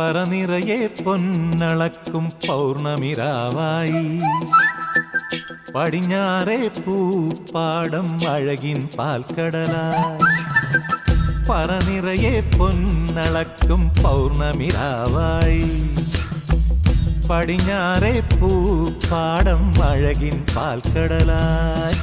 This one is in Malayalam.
പറനിറയെ പൊന്നളക്കും പൗർണമിരാവായി പടിഞ്ഞാറേ പൂപ്പാടം അഴകിൻ പാൽക്കടലായി പറനിറയെ പൊന്നളക്കും പൗർണമിരാവായി പടിഞ്ഞാറേ പൂപ്പാടം അഴകിൻ പാൽക്കടലായി